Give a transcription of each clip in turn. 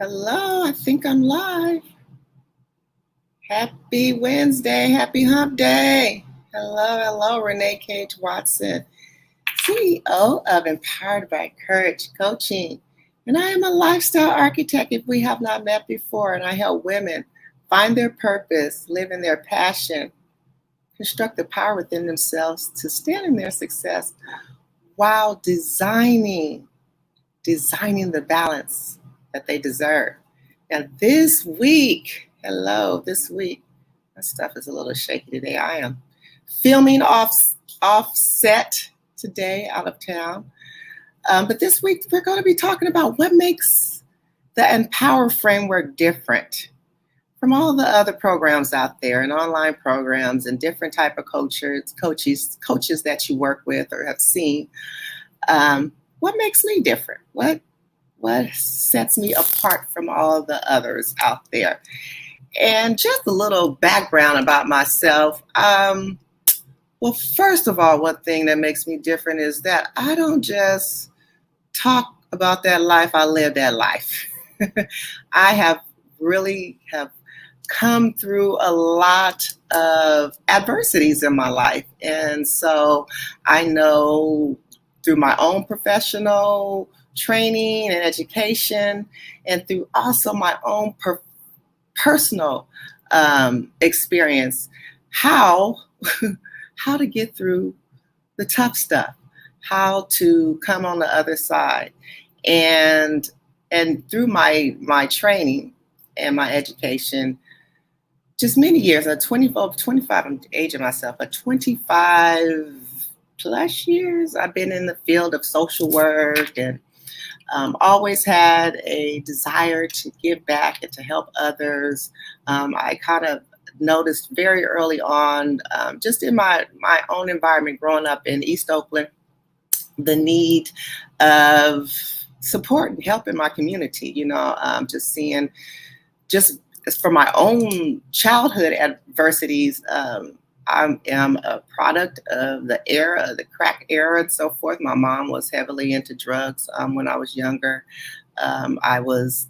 Hello, I think I'm live. Happy Wednesday, happy hump day. Hello, Renee Cage Watson, CEO of Empowered by Courage Coaching. And I am a lifestyle architect if we have not met before, and I help women find their purpose, live in their passion, construct the power within themselves to stand in their success while designing the balance that they deserve. Now, this week, my stuff is a little shaky today. I am filming offset today out of town. But this week, we're going to be talking about what makes the E.M.P.O.W.E.R framework different from all the other programs out there and online programs and different type of coaches that you work with or have seen. What makes me different? What sets me apart from all the others out there? And just a little background about myself. Well, first of all, one thing that makes me different is that I don't just talk about that life, I live that life. I have come through a lot of adversities in my life. And so I know through my own professional training and education, and through also my own personal experience, how to get through the tough stuff, how to come on the other side, and through my training and my education, just many years, 25, I'm aging myself, but 25 plus years I've been in the field of social work, and always had a desire to give back and to help others. I kind of noticed very early on, just in my own environment growing up in East Oakland, the need of support and help in my community, just seeing, just from my own childhood adversities. I am a product of the era, the crack era and so forth. My mom was heavily into drugs when I was younger. I was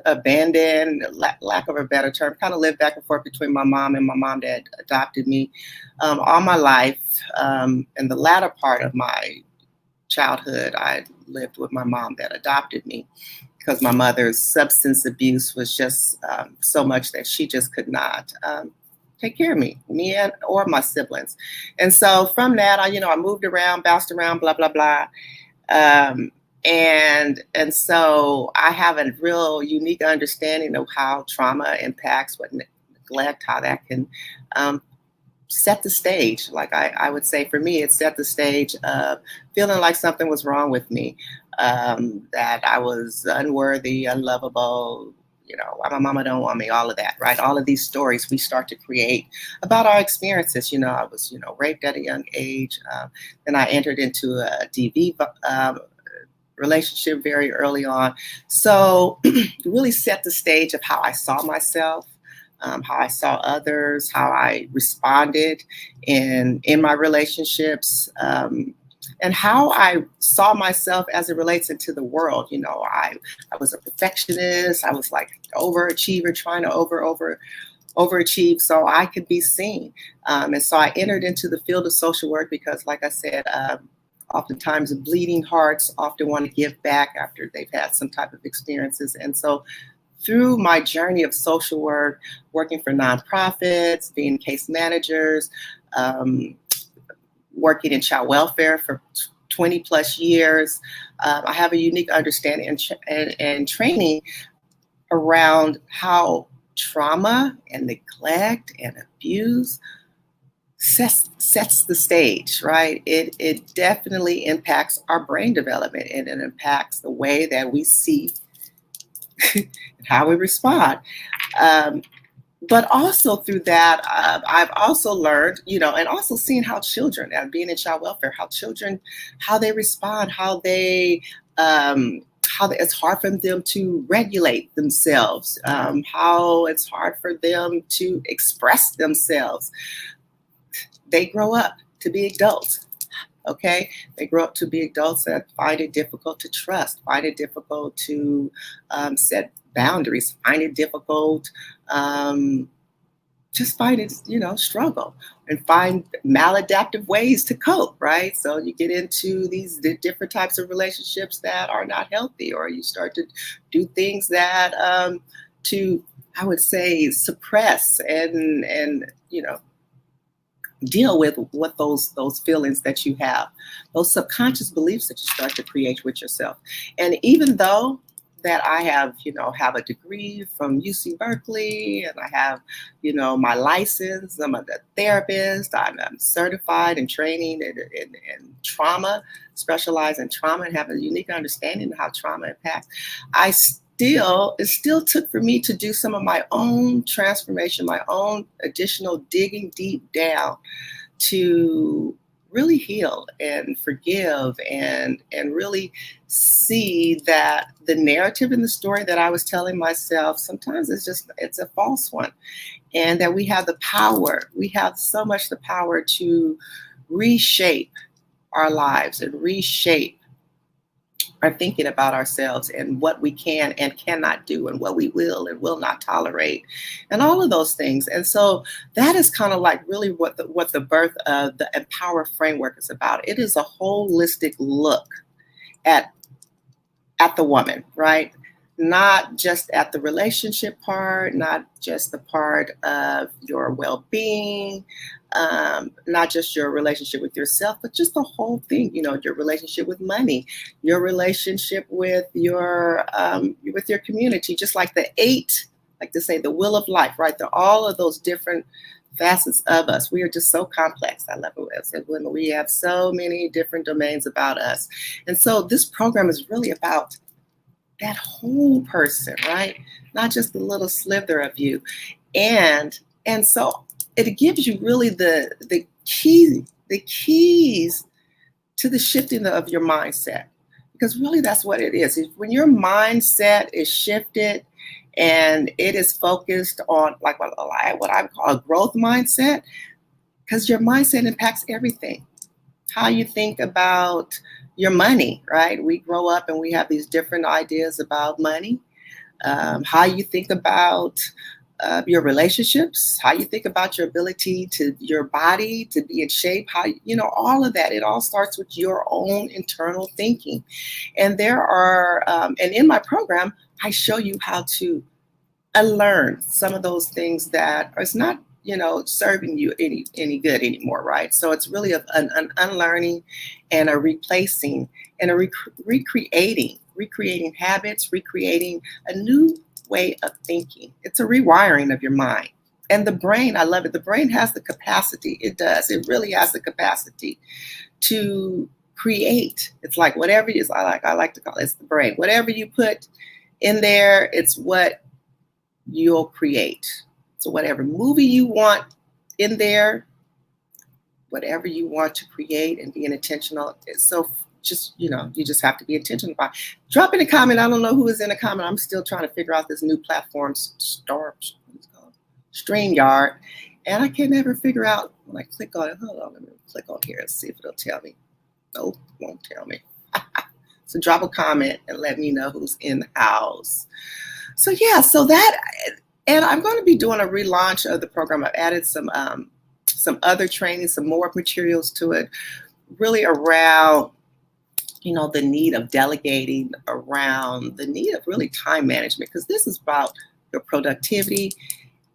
abandoned, lack of a better term, kind of lived back and forth between my mom and my mom that adopted me all my life. In the latter part of my childhood, I lived with my mom that adopted me because my mother's substance abuse was just so much that she just could not take care of me or my siblings. And so from that, I moved around, bounced around, blah, blah, blah. And so I have a real unique understanding of how trauma impacts, what neglect, how that can set the stage. Like I would say for me, it set the stage of feeling like something was wrong with me, that I was unworthy, unlovable, why my mama don't want me, all of that, right? All of these stories we start to create about our experiences. I was, raped at a young age. Then I entered into a DV relationship very early on. So really set the stage of how I saw myself, how I saw others, how I responded in my relationships, and how I saw myself as it relates into the world. I was a perfectionist. I was like overachiever, trying to overachieve so I could be seen. And so I entered into the field of social work because, like I said, oftentimes bleeding hearts often want to give back after they've had some type of experiences. And so through my journey of social work, working for nonprofits, being case managers, working in child welfare for 20 plus years, I have a unique understanding and training around how trauma and neglect and abuse sets the stage, right? It definitely impacts our brain development, and it impacts the way that we see and how we respond. But also through that, I've also learned, and also seeing how children, and being in child welfare, how they respond, how it's hard for them to regulate themselves, how it's hard for them to express themselves. They grow up to be adults. Okay, they grow up to be adults that find it difficult to trust, find it difficult to set boundaries, find it difficult, just find it, struggle and find maladaptive ways to cope, right? So you get into these different types of relationships that are not healthy, or you start to do things that to, I would say, suppress and deal with what those feelings that you have, those subconscious beliefs that you start to create with yourself. And even though that I have a degree from UC Berkeley, and I have, my license, I'm a therapist, I'm certified in training in trauma, specialize in trauma, and have a unique understanding of how trauma impacts. It still took for me to do some of my own transformation, my own additional digging deep down to really heal and forgive and really see that the narrative and the story that I was telling myself sometimes it's a false one, and that we have so much the power to reshape our lives and reshape are thinking about ourselves and what we can and cannot do and what we will and will not tolerate and all of those things. And so that is kind of like really what the birth of the Empower framework is about. It is a holistic look at the woman, right? Not just at the relationship part, not just the part of your well-being, not just your relationship with yourself, but just the whole thing. Your relationship with money, your relationship with your community, just like the eight, like to say the wheel of life, right? All of those different facets of us. We are just so complex. I love it as women. We have so many different domains about us, and so this program is really about that whole person, right? Not just the little slither of you. And so it gives you really the keys to the shifting of your mindset. Because really that's what it is. When your mindset is shifted and it is focused on like what I call a growth mindset, because your mindset impacts everything. How you think about your money, right? We grow up and we have these different ideas about money. How you think about your relationships, how you think about your ability to your body to be in shape, all of that. It all starts with your own internal thinking. And and in my program, I show you how to unlearn some of those things that is not serving you any good anymore, right? So it's really an unlearning and a replacing and a recreating habits, recreating a new way of thinking. It's a rewiring of your mind. And the brain, I love it. The brain has the capacity. It does. It really has the capacity to create. It's like whatever it is. I like to call it, it's the brain. Whatever you put in there, it's what you'll create. So whatever movie you want in there, whatever you want to create and being intentional. So just, you just have to be intentional about it. Drop in a comment. I don't know who is in a comment. I'm still trying to figure out this new platform, StreamYard. And I can never figure out when I click on it. Hold on, let me click on here and see if it'll tell me. Nope, won't tell me. So drop a comment and let me know who's in the house. So yeah, and I'm going to be doing a relaunch of the program. I've added some other training, some more materials to it, really around, the need of delegating, around the need of really time management, because this is about your productivity.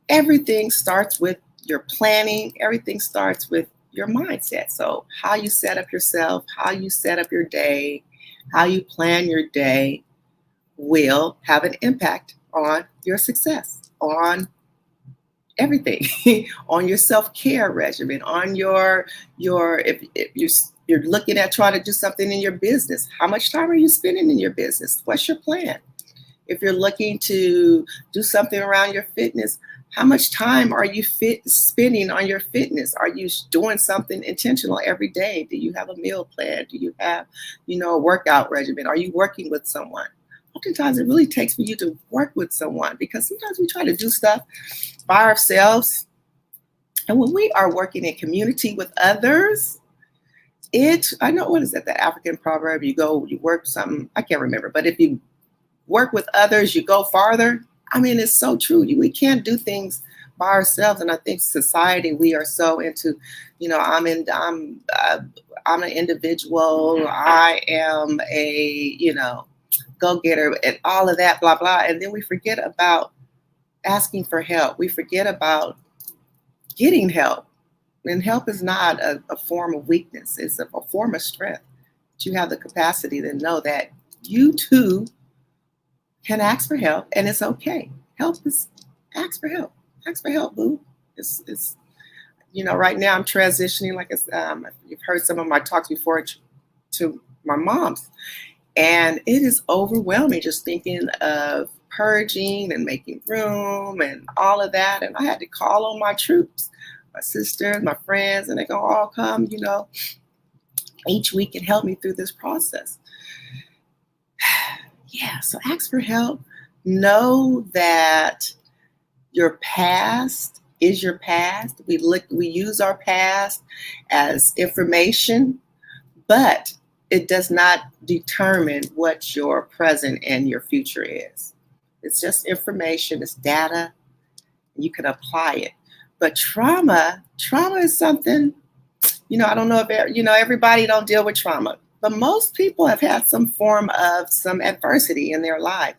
Everything starts with your planning. Everything starts with your mindset. So how you set up yourself, how you set up your day, how you plan your day will have an impact on your success, on everything, on your self-care regimen, on if you're looking at trying to do something in your business, how much time are you spending in your business? What's your plan? If you're looking to do something around your fitness, how much time are you spending on your fitness? Are you doing something intentional every day? Do you have a meal plan? Do you have, a workout regimen? Are you working with someone? Oftentimes it really takes for you to work with someone, because sometimes we try to do stuff by ourselves. And when we are working in community with others, I know, what is that, the African proverb? You work something, I can't remember, but if you work with others, you go farther. I mean, it's so true. We can't do things by ourselves, and I think society, we are so into, I'm an individual. I am a go getter, and all of that, blah blah, and then we forget about asking for help. We forget about getting help, and help is not a form of weakness. It's a form of strength. You have the capacity to know that you too can ask for help, and it's okay. Help is Ask for help. Ask for help, boo. It's right now I'm transitioning. Like you've heard some of my talks before to my mom's, and it is overwhelming just thinking of purging and making room and all of that. And I had to call on my troops, my sisters, my friends, and they can all come, each week and help me through this process. Yeah, so ask for help. Know that your past is your past. We use our past as information, but it does not determine what your present and your future is. It's just information, it's data, you can apply it. But trauma is something, I don't know if everybody don't deal with trauma, but most people have had some form of some adversity in their life.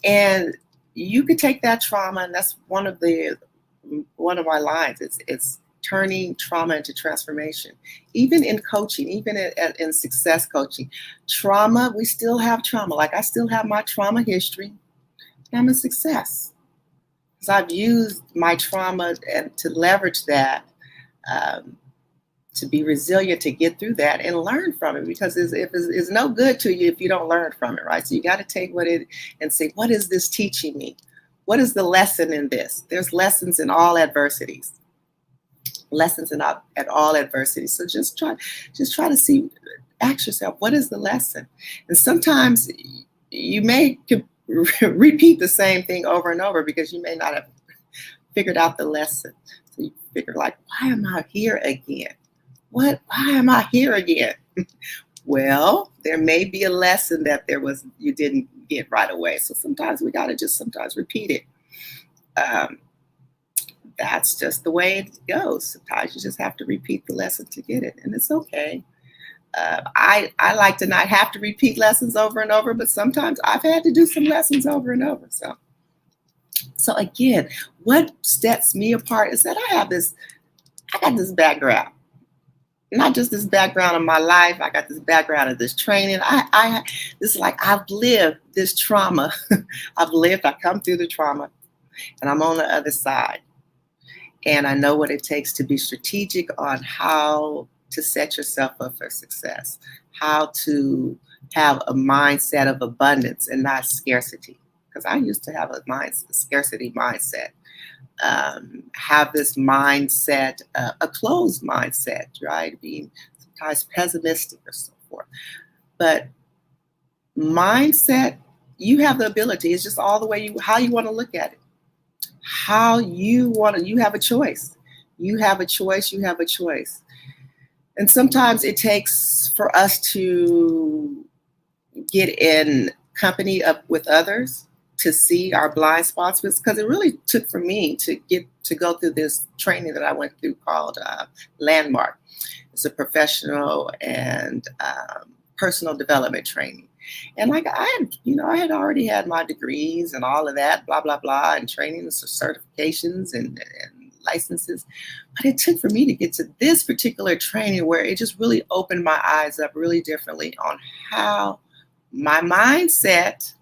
And you could take that trauma, and that's one of my lines. It's turning trauma into transformation. Even in coaching, even in success coaching, trauma, we still have trauma. Like I still have my trauma history. I'm a success because I've used my trauma and to leverage that, to be resilient, to get through that and learn from it, because it's no good to you if you don't learn from it, right? So you got to take and say, what is this teaching me? What is the lesson in this? There's lessons in all adversities. Lessons in all adversities. So just try to see, ask yourself, what is the lesson? And sometimes you may repeat the same thing over and over because you may not have figured out the lesson. So you figure, like, why am I here again? Why am I here again? Well, there may be a lesson that you didn't get right away. So sometimes we got to just repeat it. That's just the way it goes. Sometimes you just have to repeat the lesson to get it, and it's okay. I like to not have to repeat lessons over and over, but sometimes I've had to do some lessons over and over. So again, what sets me apart is that I got this background. Not just this background of my life. I got this background of this training. I've lived this trauma. I come through the trauma, and I'm on the other side. And I know what it takes to be strategic on how to set yourself up for success, how to have a mindset of abundance and not scarcity. Because I used to have a scarcity mindset. Have this mindset, a closed mindset, right? Being sometimes pessimistic or so forth. But mindset, you have the ability. It's just all the way how you want to look at it. You have a choice. You have a choice. And sometimes it takes for us to get in company with others to see our blind spots, because it really took for me to go through this training that I went through called Landmark. It's a professional and personal development training. And like I had already had my degrees and all of that, blah, blah, blah, and trainings, certifications and licenses. But it took for me to get to this particular training where it just really opened my eyes up really differently on how my mindset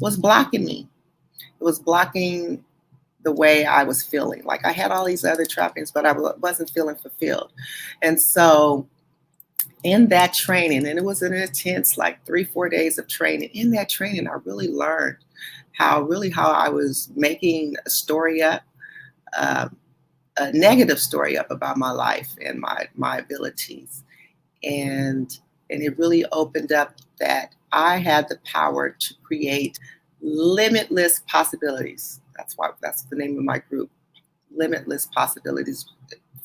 was blocking me. It was blocking the way I was feeling. Like I had all these other trappings, but I wasn't feeling fulfilled. And so in that training, and it was an intense, like 3-4 days of training. In that training, I really learned how I was making a story up, a negative story up about my life and my abilities. And it really opened up that I had the power to create limitless possibilities. That's the name of my group, Limitless Possibilities,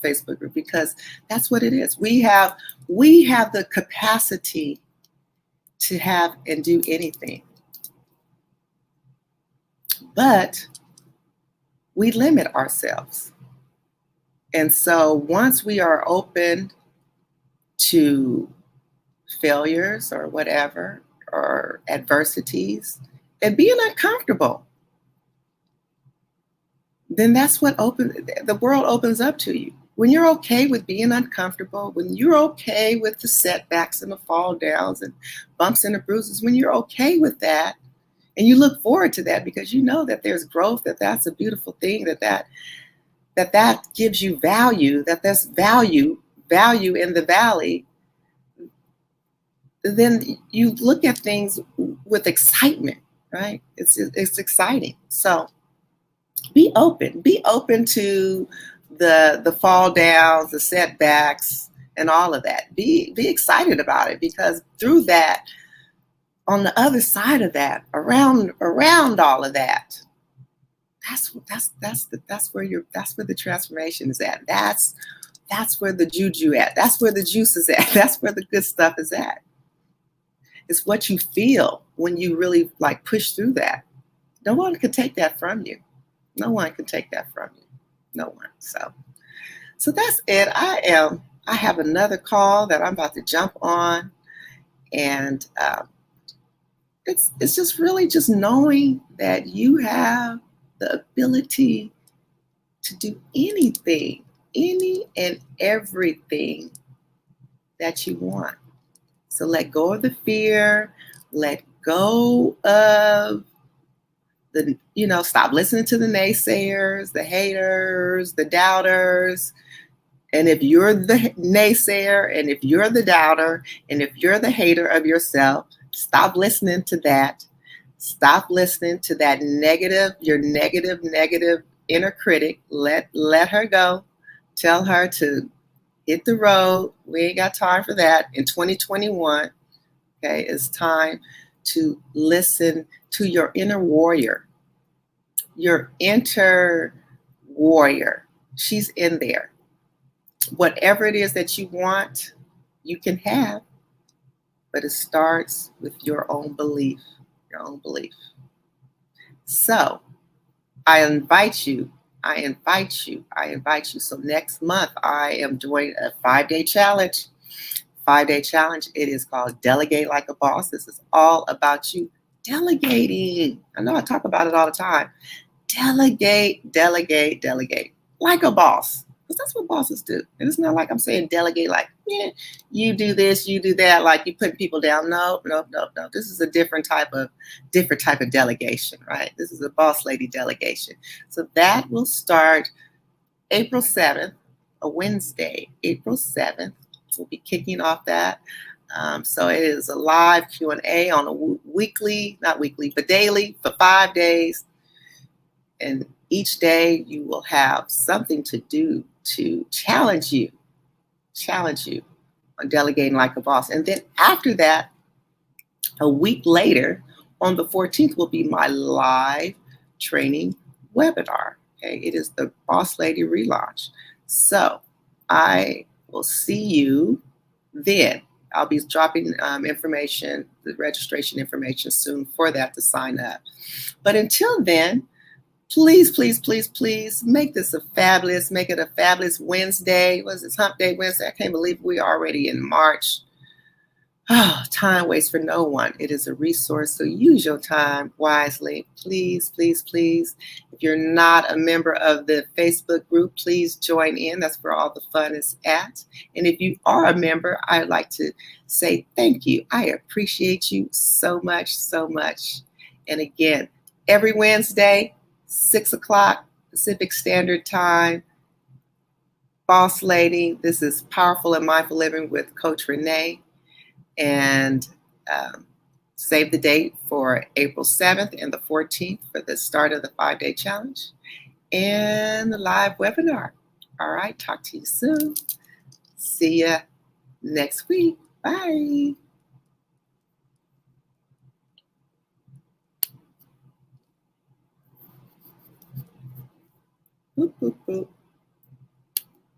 Facebook group, because that's what it is. We have the capacity to have and do anything, but we limit ourselves. And so once we are open to failures or whatever, or adversities, and being uncomfortable, then that's what the world opens up to you. When you're okay with being uncomfortable, when you're okay with the setbacks and the fall downs and bumps and the bruises, when you're okay with that, and you look forward to that because you know that there's growth, that's a beautiful thing, that gives you value, that there's value in the valley, then you look at things with excitement, right? It's exciting. So be open to the fall downs, the setbacks, and all of that. Be excited about it, because through that, on the other side of that, around all of that, that's where the transformation is at. That's where the juju at. That's where the juice is at. That's where the good stuff is at. It's what you feel when you really like push through that. No one can take that from you. No one can take that from you. No one. So that's it. I have another call that I'm about to jump on, and it's just really just knowing that you have the ability to do anything, any and everything that you want. So let go of the fear, let go of stop listening to the naysayers, the haters, the doubters. And if you're the naysayer, and if you're the doubter, and if you're the hater of yourself, stop listening to that. Stop listening to that your negative inner critic. Let her go. Tell her to hit the road. We ain't got time for that. In 2021, okay, it's time to listen to your inner warrior. Your inner warrior. She's in there. Whatever it is that you want, you can have, but it starts with your own belief. Your own belief. So I invite you. So next month, I am doing a 5-day challenge. 5-day challenge. It is called Delegate Like a Boss. This is all about you delegating. I know I talk about it all the time. Delegate like a boss. Because that's what bosses do. And it's not like I'm saying delegate like, yeah, you do this, you do that, like you put people down. No. This is a different type of delegation, right? This is a boss lady delegation. So that will start April 7th, a Wednesday, April 7th. We'll be kicking off that. So it is a live Q&A on a daily for 5 days. And each day you will have something to do to challenge you on delegating like a boss. And then after that, a week later, on the 14th, will be my live training webinar. Okay, it is the Boss Lady relaunch. So I will see you then. I'll be dropping information, the registration information soon for that to sign up. But until then, please make it a fabulous Wednesday. What is this, Hump Day Wednesday? I can't believe we're already in March. Oh, time waits for no one. It is a resource, so use your time wisely. Please. If you're not a member of the Facebook group, please join in. That's where all the fun is at. And if you are a member, I'd like to say thank you. I appreciate you so much. And again, every Wednesday, 6 o'clock Pacific Standard Time. Boss Lady, this is Powerful and Mindful Living with Coach Renee. And save the date for April 7th and the 14th for the start of the 5-day challenge and the live webinar. All right, talk to you soon. See ya next week. Bye. Boop, boop, boop.